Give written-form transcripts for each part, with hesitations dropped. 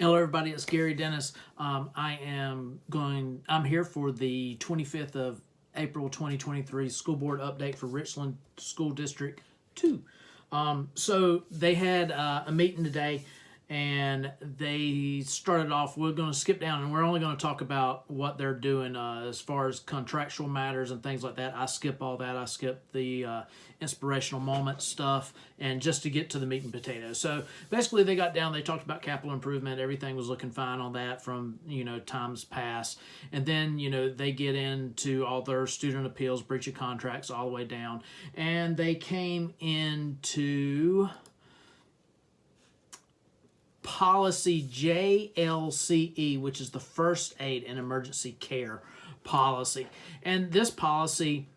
Hello, everybody. It's Gary Dennis. I'm here for the 25th of April 2023 school board update for Richland School District 2. So they had a meeting today, and they started off. We're going to skip down, and we're only going to talk about what they're doing as far as contractual matters and things like that. I skip all that. I skip the inspirational moment stuff, and just to get to the meat and potatoes. So basically, they got down. They talked about capital improvement. Everything was looking fine on that from times past, and then they get into all their student appeals, breach of contracts, all the way down, and they came into policy JLCE, which is the first aid and emergency care policy. And this policy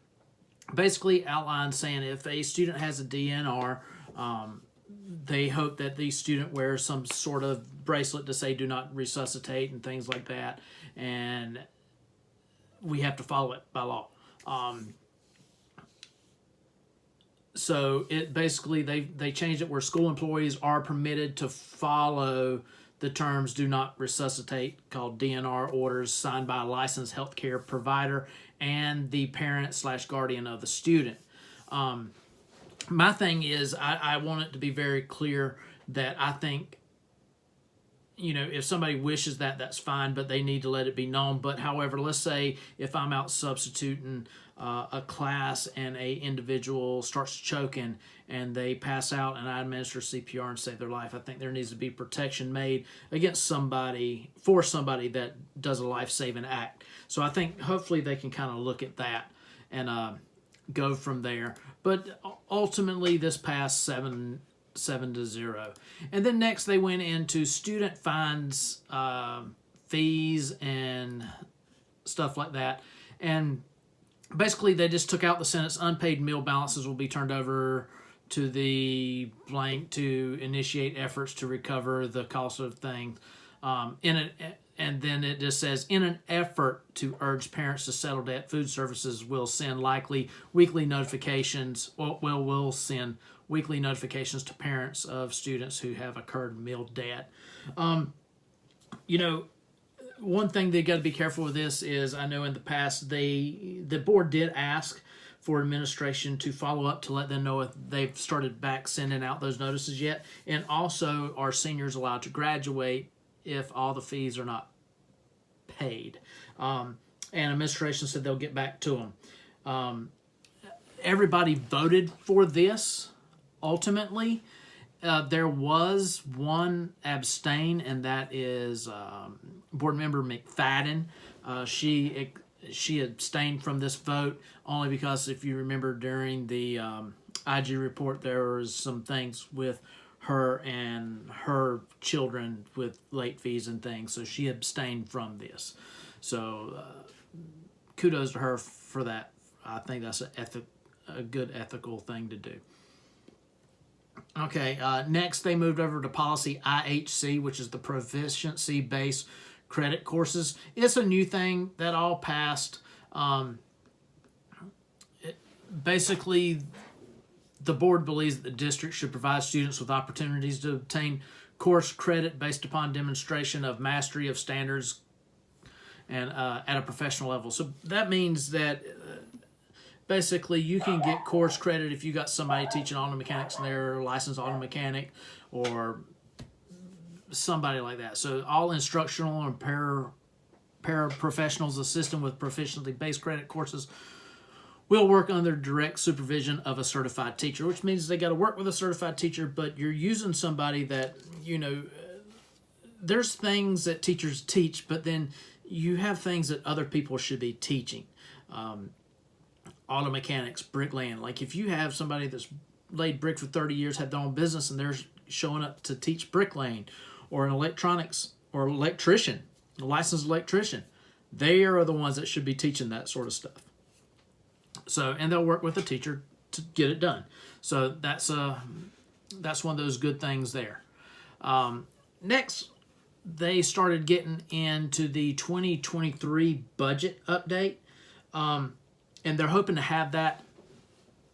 basically outlines saying if a student has a DNR, they hope that the student wears some sort of bracelet to say do not resuscitate and things like that. And we have to follow it by law. So it basically they changed it where school employees are permitted to follow the terms do not resuscitate, called DNR orders, signed by a licensed healthcare provider and the parent/guardian of the student. My thing is I want it to be very clear that I think if somebody wishes that, that's fine, but they need to let it be known. But however, let's say if I'm out substituting a class and a individual starts choking and they pass out and I administer CPR and save their life, I think there needs to be protection made against somebody, for somebody that does a life-saving act. So I think hopefully they can kind of look at that and go from there. But ultimately this passed 7-0. And then next they went into student fines, fees, and stuff like that. And basically they just took out the sentence unpaid meal balances will be turned over to the blank to initiate efforts to recover the cost of things. And then it just says, in an effort to urge parents to settle debt, food services will send likely weekly notifications. Will send weekly notifications to parents of students who have incurred meal debt. One thing they got to be careful with this is, I know in the past the board did ask for administration to follow up to let them know if they've started back sending out those notices yet, and also are seniors allowed to graduate if all the fees are not paid. And administration said they'll get back to them. Everybody voted for this ultimately. There was one abstain, and that is board member McFadden. She abstained from this vote only because, if you remember, during the IG report, there was some things with her and her children with late fees and things, so she abstained from this. So kudos to her for that. I think that's a good ethical thing to do. Okay, next they moved over to policy IHC, which is the proficiency-based credit courses. It's a new thing that all passed. Basically, the board believes that the district should provide students with opportunities to obtain course credit based upon demonstration of mastery of standards and at a professional level. So that means that basically you can get course credit if you got somebody teaching auto mechanics and they're a licensed auto mechanic, or somebody like that. So all instructional and paraprofessionals assisting with proficiency-based credit courses will work under direct supervision of a certified teacher, which means they got to work with a certified teacher, but you're using somebody that, there's things that teachers teach, but then you have things that other people should be teaching. Auto mechanics, bricklaying. Like if you have somebody that's laid brick for 30 years, had their own business, and they're showing up to teach bricklaying, or an electronics or electrician, a licensed electrician, they are the ones that should be teaching that sort of stuff. So, and they'll work with the teacher to get it done. So that's one of those good things there. Next, they started getting into the 2023 budget update, and they're hoping to have that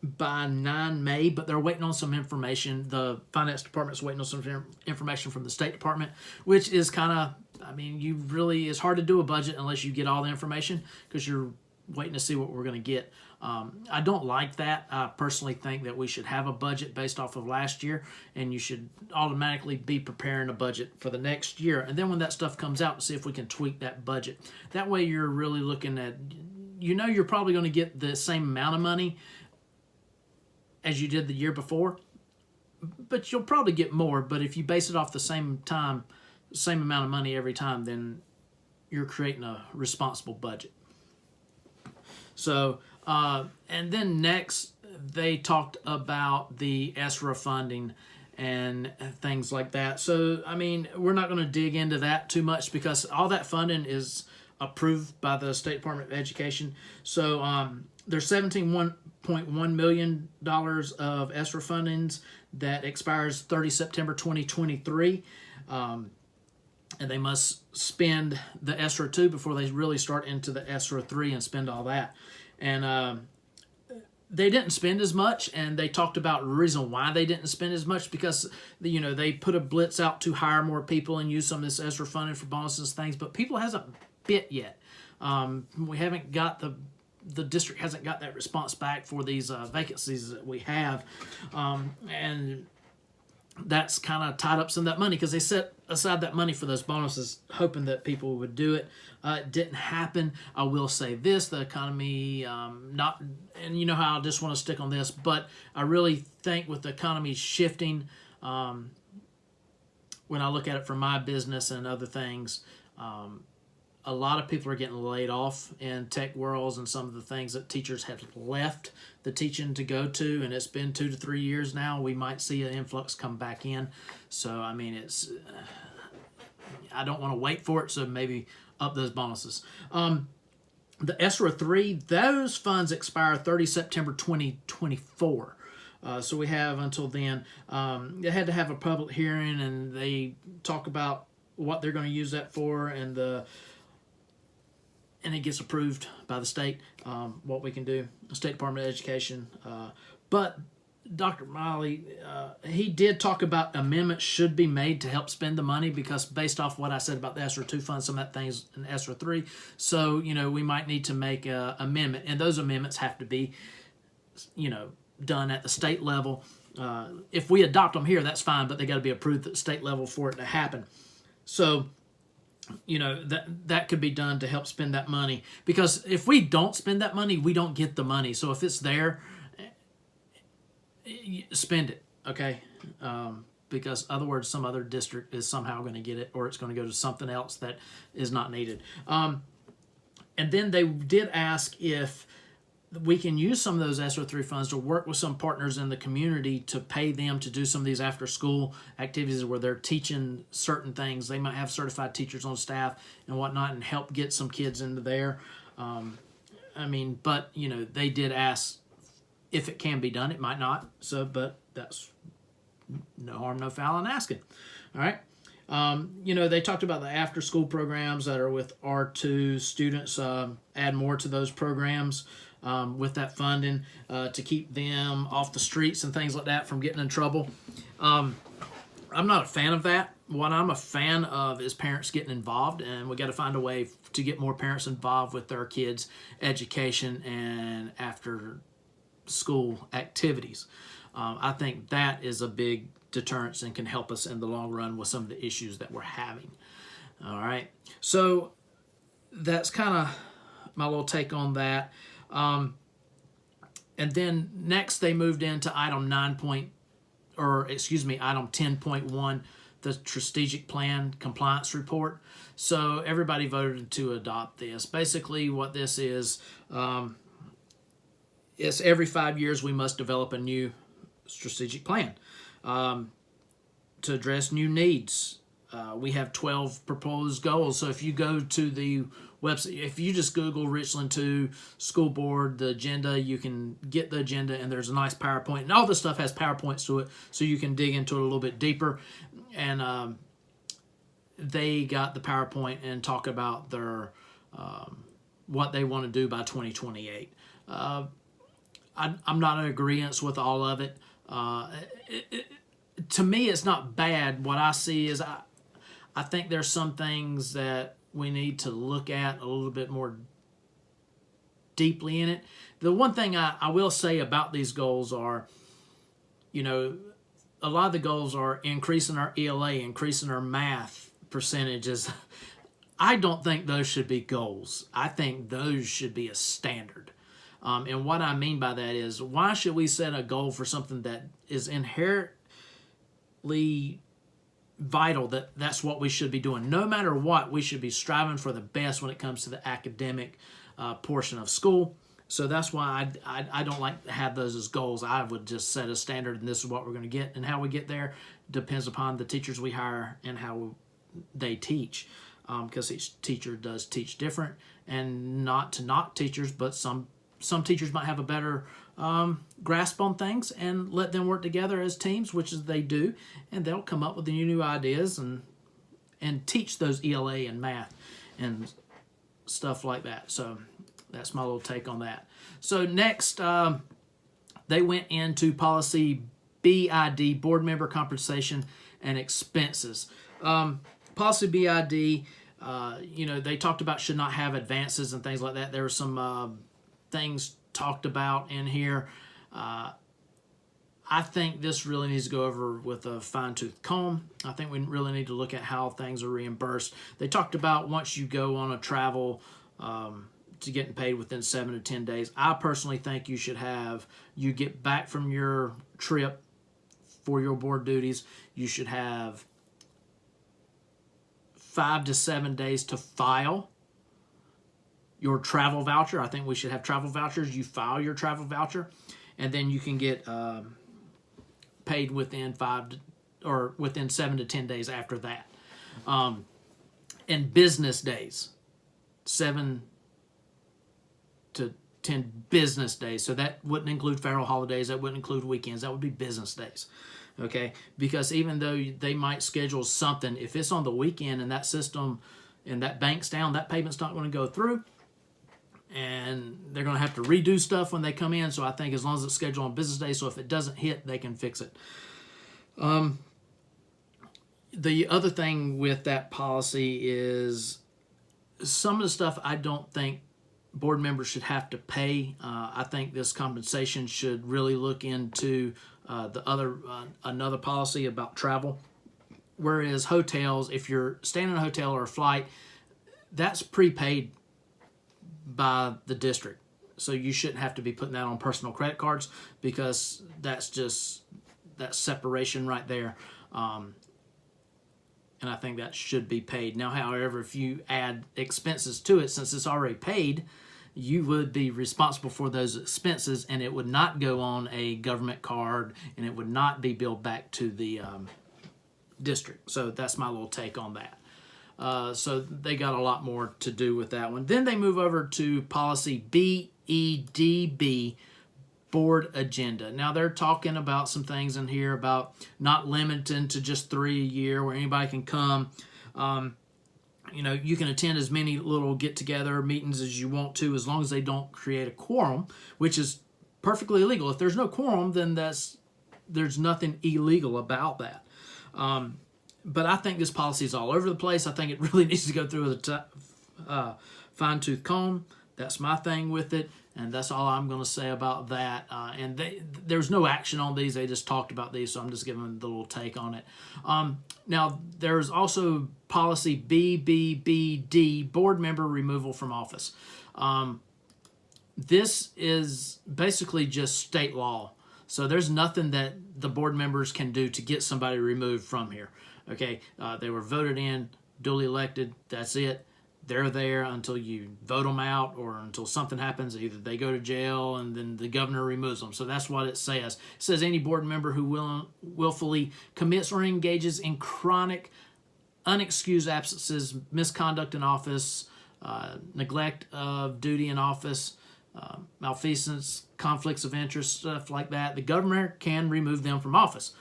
by 9 May, but they're waiting on some information. The finance department's waiting on some information from the State Department, which is kind of, I mean, it's hard to do a budget unless you get all the information because you're waiting to see what we're going to get. I don't like that. I personally think that we should have a budget based off of last year, and you should automatically be preparing a budget for the next year. And then when that stuff comes out, see if we can tweak that budget. That way you're really looking at, you're probably going to get the same amount of money as you did the year before, but you'll probably get more. But if you base it off the same amount of money every time, then you're creating a responsible budget. So, and then next they talked about the ESSER funding and things like that. So, I mean, we're not going to dig into that too much because all that funding is approved by the State Department of Education. So, there's $17.1 million of ESSER fundings that expires 30 September 2023. And they must spend the ESSER 2 before they really start into the ESSER 3 and spend all that. And they didn't spend as much, and they talked about the reason why they didn't spend as much because, they put a blitz out to hire more people and use some of this ESSER funding for bonuses and things, but people hasn't bit yet. We haven't got the district hasn't got that response back for these vacancies that we have. And that's kind of tied up some of that money because they set aside that money for those bonuses, hoping that people would do it. It didn't happen. I will say this: the economy, not, and you know how I just want to stick on this, but I really think with the economy shifting, when I look at it from my business and other things, a lot of people are getting laid off in tech worlds and some of the things that teachers have left the teaching to go to, and it's been 2 to 3 years now. We might see an influx come back in. So, I mean, I don't want to wait for it, so maybe up those bonuses. The ESSER 3, those funds expire 30 September 2024. So we have until then. They had to have a public hearing, and they talk about what they're going to use that for, and it gets approved by the state, what we can do, the State Department of Education. But Dr. Miley, he did talk about amendments should be made to help spend the money because based off what I said about the ESSER 2 fund, some of that things in ESSER 3. So, we might need to make an amendment, and those amendments have to be, done at the state level. If we adopt them here, that's fine, but they got to be approved at the state level for it to happen. So, that could be done to help spend that money. Because if we don't spend that money, we don't get the money. So if it's there, spend it, okay? Because other words, some other district is somehow going to get it, or it's going to go to something else that is not needed. And then they did ask if we can use some of those ESSER 3 funds to work with some partners in the community to pay them to do some of these after-school activities where they're teaching certain things. They might have certified teachers on staff and whatnot and help get some kids into there. But, they did ask if it can be done. It might not, but that's no harm, no foul in asking. All right. They talked about the after-school programs that are with R2 students, add more to those programs. With that funding to keep them off the streets and things like that from getting in trouble. I'm not a fan of that. What I'm a fan of is parents getting involved, and we got to find a way to get more parents involved with their kids' education and after school activities. I think that is a big deterrence and can help us in the long run with some of the issues that we're having. All right. So that's kind of my little take on that. And then next they moved into item 10.1, the strategic plan compliance report. So everybody voted to adopt this. Basically what this is every 5 years we must develop a new strategic plan to address new needs. We have 12 proposed goals. So if you go to the website, if you just Google Richland 2 School Board, the agenda, you can get the agenda, and there's a nice PowerPoint. And all this stuff has PowerPoints to it, so you can dig into it a little bit deeper. And they got the PowerPoint and talk about their what they want to do by 2028. I'm not in agreement with all of it. To me, it's not bad. What I see is I think there's some things that we need to look at a little bit more deeply in it. The one thing I will say about these goals are, a lot of the goals are increasing our ELA, increasing our math percentages. I don't think those should be goals. I think those should be a standard. And what I mean by that is, why should we set a goal for something that is inherently vital, that's what we should be doing? No matter what, we should be striving for the best when it comes to the academic portion of school. So that's why I don't like to have those as goals. I would just set a standard, and this is what we're going to get, and how we get there depends upon the teachers we hire and how they teach, because each teacher does teach different. And not to knock teachers, but some teachers might have a better grasp on things, and let them work together as teams, which is they do, and they'll come up with the new ideas and teach those ELA and math and stuff like that. So that's my little take on that. So next, they went into policy BID, board member compensation and expenses. Policy BID, they talked about should not have advances and things like that. There were some things talked about in here. I think this really needs to go over with a fine-tooth comb. I think we really need to look at how things are reimbursed. They talked about once you go on a travel to getting paid within 7 to 10 days. I personally think you get back from your trip for your board duties, you should have 5 to 7 days to file your travel voucher. I think we should have travel vouchers. You file your travel voucher, and then you can get paid within 7 to 10 days after that. And business days, 7 to 10 business days. So that wouldn't include federal holidays. That wouldn't include weekends. That would be business days. Okay? Because even though they might schedule something, if it's on the weekend and that system and that bank's down, that payment's not going to go through. And they're going to have to redo stuff when they come in. So I think as long as it's scheduled on business days, so if it doesn't hit, they can fix it. The other thing with that policy is some of the stuff I don't think board members should have to pay. I think this compensation should really look into another policy about travel. Whereas hotels, if you're staying in a hotel or a flight, that's prepaid by the district. So you shouldn't have to be putting that on personal credit cards, because that's separation right there. And I think that should be paid. Now, however, if you add expenses to it, since it's already paid, you would be responsible for those expenses, and it would not go on a government card, and it would not be billed back to the district. So that's my little take on that. So they got a lot more to do with that one. Then they move over to policy BEDB, board agenda. Now they're talking about some things in here about not limiting to just 3 a year where anybody can come. You can attend as many little get-together meetings as you want to, as long as they don't create a quorum, which is perfectly legal. If there's no quorum, then there's nothing illegal about that. But I think this policy is all over the place. I think it really needs to go through with a fine-tooth comb. That's my thing with it, and that's all I'm going to say about that. And there's no action on these. They just talked about these, so I'm just giving the little take on it. Now, there's also policy BBBD, board member removal from office. This is basically just state law. So there's nothing that the board members can do to get somebody removed from here. Okay, they were voted in, duly elected, that's it. They're there until you vote them out or until something happens. Either they go to jail and then the governor removes them. So that's what it says. It says any board member who willfully commits or engages in chronic, unexcused absences, misconduct in office, neglect of duty in office, malfeasance, conflicts of interest, stuff like that, the governor can remove them from office.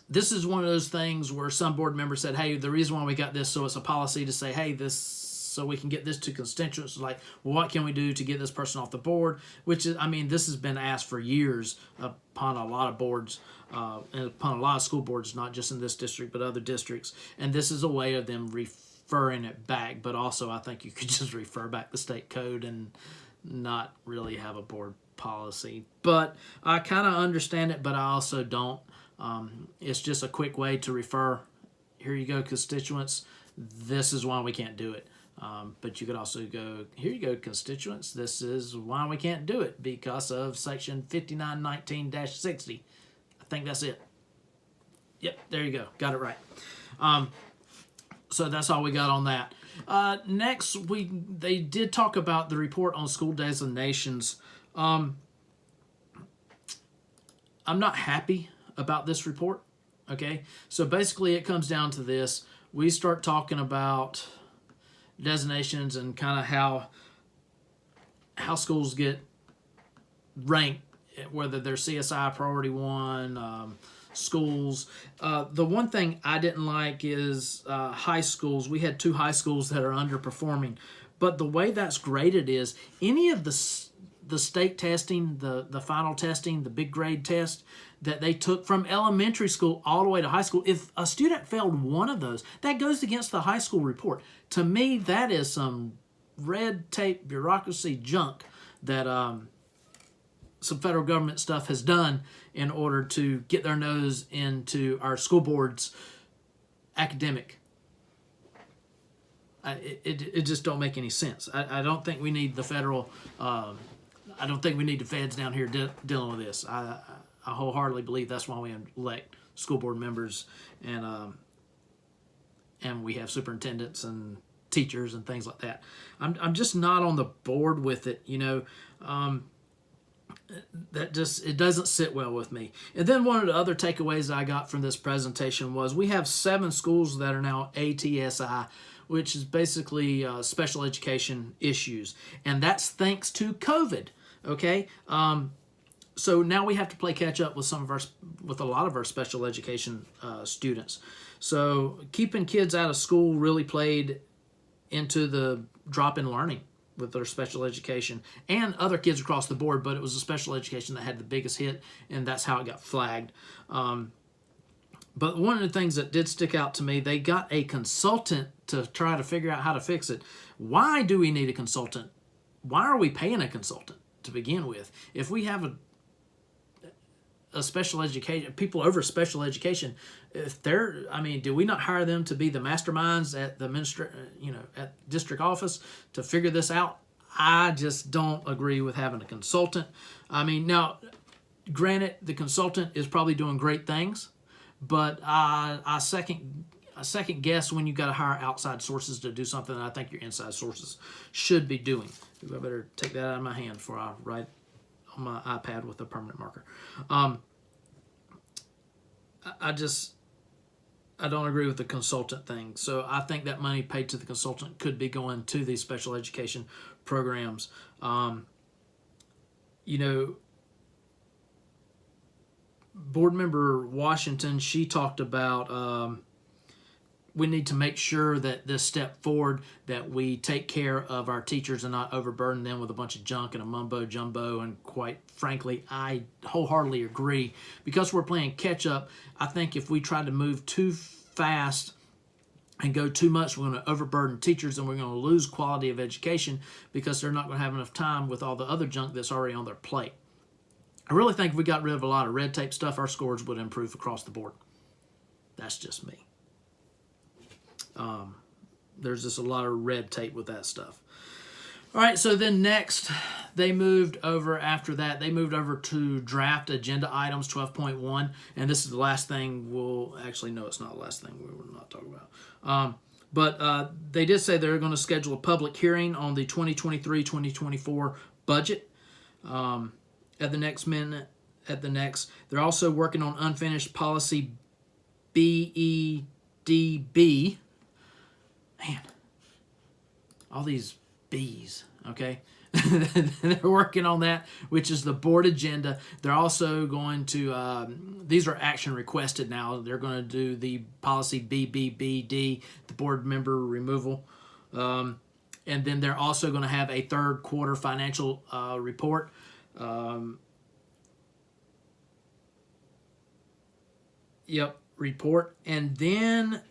This is one of those things where some board members said, hey, the reason why we got this, so it's a policy to say, hey, this so we can get this to constituents. Like, well, what can we do to get this person off the board? Which is, I mean, this has been asked for years upon a lot of boards, and upon a lot of school boards, not just in this district, but other districts. And this is a way of them referring it back. But also, I think you could just refer back the state code and not really have a board policy. But I kind of understand it, but I also don't. It's just a quick way to refer. Here you go, constituents. This is why we can't do it. But you could also go, here you go, constituents. This is why we can't do it because of section 5919-60. I think that's it. Yep, there you go. Got it right. So that's all we got on that. Next, they did talk about the report on school designations. I'm not happy about this report. Okay, so basically it comes down to this. We start talking about designations and kind of how schools get ranked, whether they're CSI Priority 1, schools. The one thing I didn't like is high schools. We had 2 high schools that are underperforming. But the way that's graded is any of the state testing, the final testing, the big grade test that they took from elementary school all the way to high school, if a student failed one of those, that goes against the high school report. To me, that is some red tape bureaucracy junk that some federal government stuff has done in order to get their nose into our school board's academic. It just don't make any sense. I don't think we need the federal. I don't think we need the feds down here dealing with this. I wholeheartedly believe that's why we elect school board members and we have superintendents and teachers and things like that. I'm just not on the board with it, you know. It doesn't sit well with me. And then one of the other takeaways I got from this presentation was we have 7 schools that are now ATSI, which is basically special education issues, and that's thanks to COVID. Okay, so now we have to play catch up with with a lot of our special education students. So keeping kids out of school really played into the drop in learning with their special education and other kids across the board, but it was the special education that had the biggest hit, and that's how it got flagged. But one of the things that did stick out to me, they got a consultant to try to figure out how to fix it. Why do we need a consultant? Why are we paying a consultant to begin with? If we have a special education, people over special education, if they're, I mean, do we not hire them to be the masterminds at the at district office to figure this out? I just don't agree with having a consultant. I mean, now, granted, the consultant is probably doing great things, but I second guess when you got to hire outside sources to do something that I think your inside sources should be doing. I better take that out of my hand before I write on my iPad with a permanent marker. I don't agree with the consultant thing. So I think that money paid to the consultant could be going to these special education programs. Board member Washington, she talked about we need to make sure that this step forward, that we take care of our teachers and not overburden them with a bunch of junk and a mumbo jumbo. And quite frankly, I wholeheartedly agree. Because we're playing catch up, I think if we try to move too fast and go too much, we're going to overburden teachers and we're going to lose quality of education because they're not going to have enough time with all the other junk that's already on their plate. I really think if we got rid of a lot of red tape stuff, our scores would improve across the board. That's just me. There's just a lot of red tape with that stuff. All right, so then next, they moved over to draft agenda items 12.1, and this is the last thing actually, no, it's not the last thing we were not talking about. But they did say they're going to schedule a public hearing on the 2023-2024 budget at the next. They're also working on unfinished policy BEDB. Man, all these B's, okay? They're working on that, which is the board agenda. They're also going to, these are action requested now. They're going to do the policy BBBD, the board member removal. And then they're also going to have a third quarter financial report. Report. And then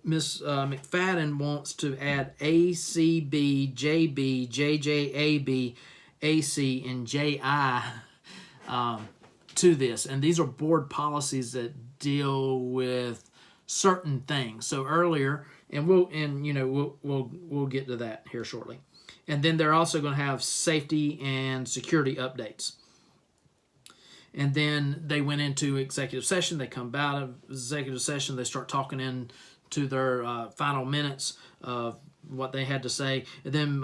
Ms. McFadden wants to add ACB, JB, JJAB, AC, and JI to this. And these are board policies that deal with certain things. So earlier, and we'll get to that here shortly. And then they're also going to have safety and security updates. And then they went into executive session. They come out of executive session. They start talking into their final minutes of what they had to say. And then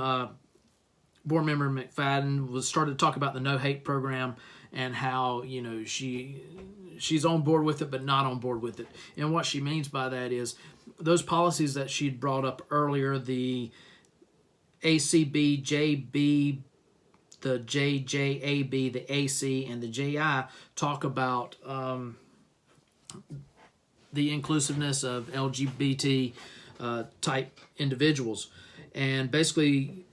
board member McFadden started to talk about the No Hate program and how she's on board with it but not on board with it. And what she means by that is those policies that she'd brought up earlier, the ACB, JB, the JJAB, the AC, and the JI, talk about the inclusiveness of LGBT type individuals. And basically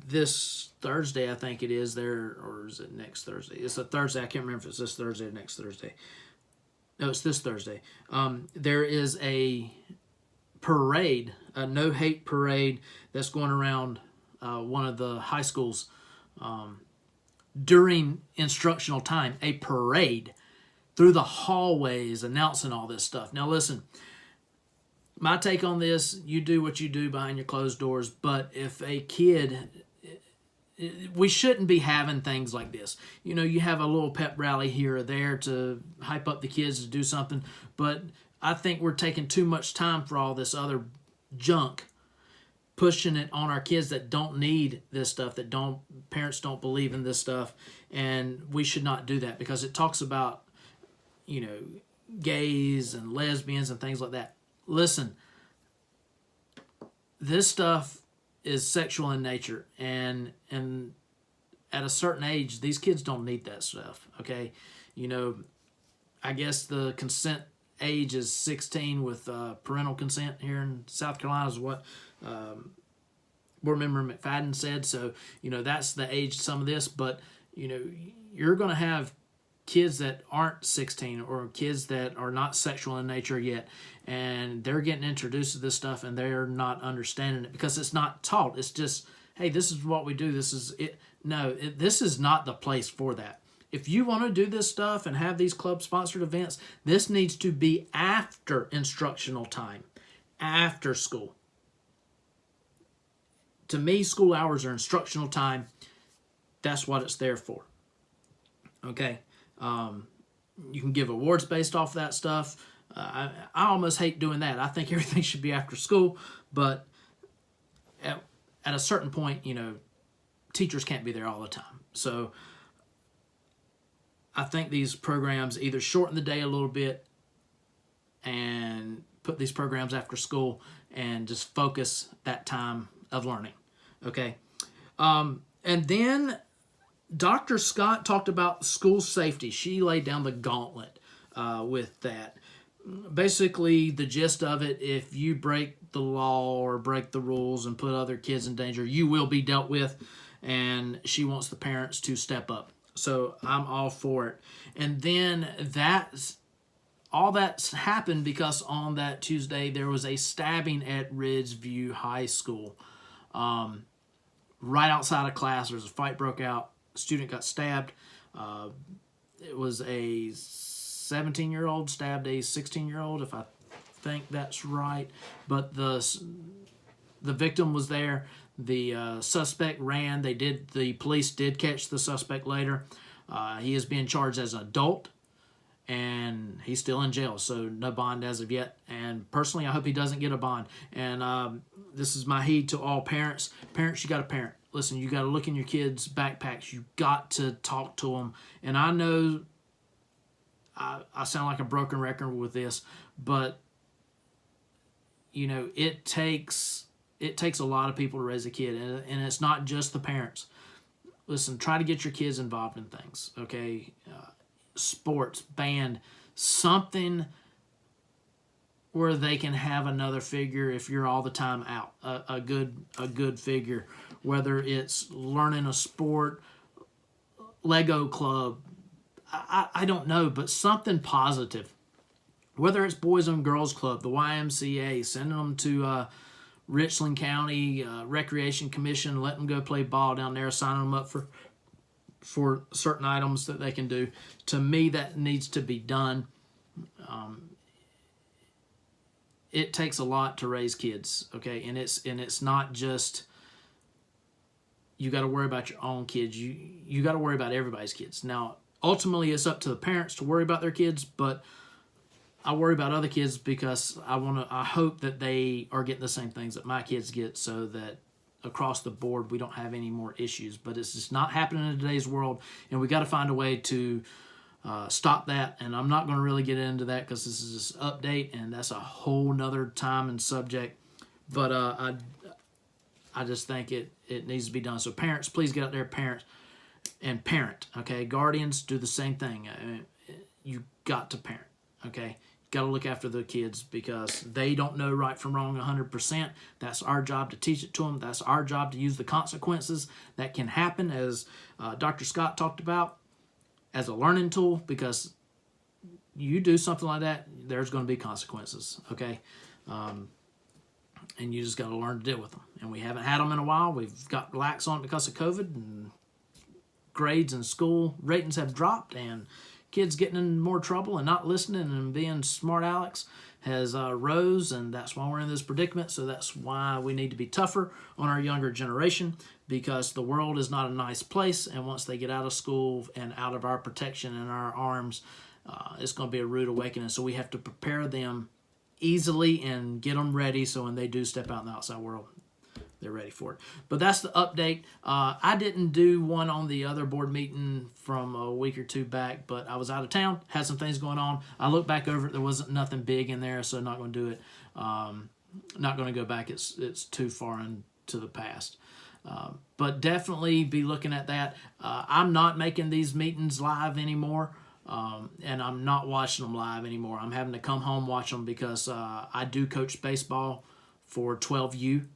this Thursday, I think it is there, or is it next Thursday? It's a Thursday. I can't remember if it's this Thursday or next Thursday. No, it's this Thursday. There is a parade, a no hate parade that's going around one of the high schools during instructional time. A parade through the hallways announcing all this stuff. Now listen, my take on this, you do what you do behind your closed doors, but if a kid, we shouldn't be having things like this. You have a little pep rally here or there to hype up the kids to do something, but I think we're taking too much time for all this other junk, pushing it on our kids that don't need this stuff, parents don't believe in this stuff, and we should not do that because it talks about, gays and lesbians and things like that. Listen, this stuff is sexual in nature, and at a certain age, these kids don't need that stuff, okay? I guess the consent age is 16 with parental consent here in South Carolina is what board member McFadden said. So, that's the age of some of this, but, you're going to have kids that aren't 16 or kids that are not sexual in nature yet, and they're getting introduced to this stuff and they're not understanding it because it's not taught. It's just, hey, this is what we do. This is it. No, this is not the place for that. If you want to do this stuff and have these club-sponsored events, this needs to be after instructional time, after school. To me, school hours are instructional time. That's what it's there for. Okay? You can give awards based off that stuff. I almost hate doing that. I think everything should be after school, but at a certain point, teachers can't be there all the time. So I think these programs either shorten the day a little bit and put these programs after school and just focus that time of learning. Okay. And then Dr. Scott talked about school safety. She laid down the gauntlet with that. Basically, the gist of it, if you break the law or break the rules and put other kids in danger, you will be dealt with, and she wants the parents to step up. So I'm all for it. And then all that's happened because on that Tuesday there was a stabbing at Ridgeview High School. Right outside of class, there's a fight broke out. A student got stabbed. It was a 17-year-old stabbed a 16-year-old, if I think that's right. But the victim was there. The suspect ran. The police did catch the suspect later. He is being charged as an adult, and he's still in jail, so no bond as of yet. And personally, I hope he doesn't get a bond. And this is my heed to all parents. Parents, you got to parent. Listen, you got to look in your kids' backpacks. You got to talk to them. And I know I sound like a broken record with this, but it takes a lot of people to raise a kid, and it's not just the parents. Listen, try to get your kids involved in things, okay? Sports, band, something where they can have another figure if you're all the time out, a good figure, whether it's learning a sport, Lego club, I don't know, but something positive. Whether it's Boys and Girls Club, the YMCA, sending them to Richland County Recreation Commission, let them go play ball down there, signing them up for certain items that they can do. To me, that needs to be done. It takes a lot to raise kids, okay? And it's not just you got to worry about your own kids. You got to worry about everybody's kids. Now, ultimately, it's up to the parents to worry about their kids, but I worry about other kids because I hope that they are getting the same things that my kids get, so that across the board we don't have any more issues. But it's just not happening in today's world, and we got to find a way to stop that. And I'm not going to really get into that because this is this update, and that's a whole nother time and subject. But I just think it needs to be done. So parents, please get out there, parent. Okay, guardians, do the same thing. You got to parent. Okay, got to look after the kids because they don't know right from wrong 100%. That's our job to teach it to them. That's our job to use the consequences that can happen, as Dr. Scott talked about, as a learning tool, because you do something like that, there's going to be consequences, okay? And you just got to learn to deal with them. And we haven't had them in a while. We've got lax on it because of COVID, and grades in school ratings have dropped, and kids getting in more trouble and not listening and being smart Alex has rose, and that's why we're in this predicament. So that's why we need to be tougher on our younger generation, because the world is not a nice place, and once they get out of school and out of our protection and our arms, it's going to be a rude awakening. So we have to prepare them easily and get them ready, so when they do step out in the outside world, they're ready for it. But that's the update. I didn't do one on the other board meeting from a week or two back, but I was out of town, had some things going on. I looked back over it. There wasn't nothing big in there, so not going to do it. Not going to go back. It's too far into the past. But definitely be looking at that. I'm not making these meetings live anymore, and I'm not watching them live anymore. I'm having to come home watch them because I do coach baseball for 12U.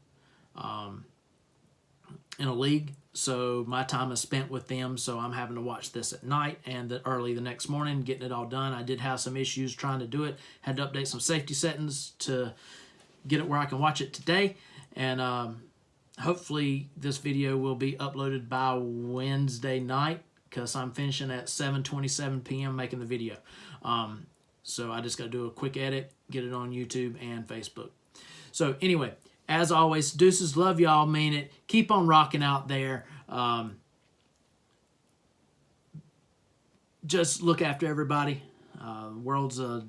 In a league, so my time is spent with them, so I'm having to watch this at night and early the next morning, getting it all done. I did have some issues trying to do it, had to update some safety settings to get it where I can watch it today, and hopefully this video will be uploaded by Wednesday night, because I'm finishing at 7:27 p.m. making the video. So I just got to do a quick edit, get it on YouTube and Facebook. So anyway, as always, deuces, love y'all, mean it. Keep on rocking out there. Just look after everybody. The world's a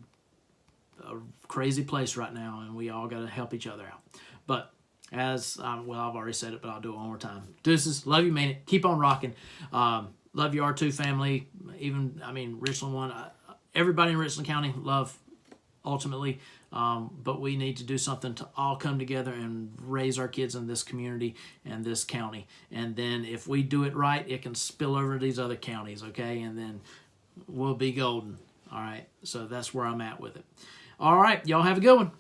crazy place right now, and we all got to help each other out. But as, I've already said it, but I'll do it one more time. Deuces, love you, mean it. Keep on rocking. Love you, R2 family. Richland one. Everybody in Richland County, love, ultimately. But we need to do something to all come together and raise our kids in this community and this county. And then if we do it right, it can spill over to these other counties, okay? And then we'll be golden, all right? So that's where I'm at with it. All right, y'all have a good one.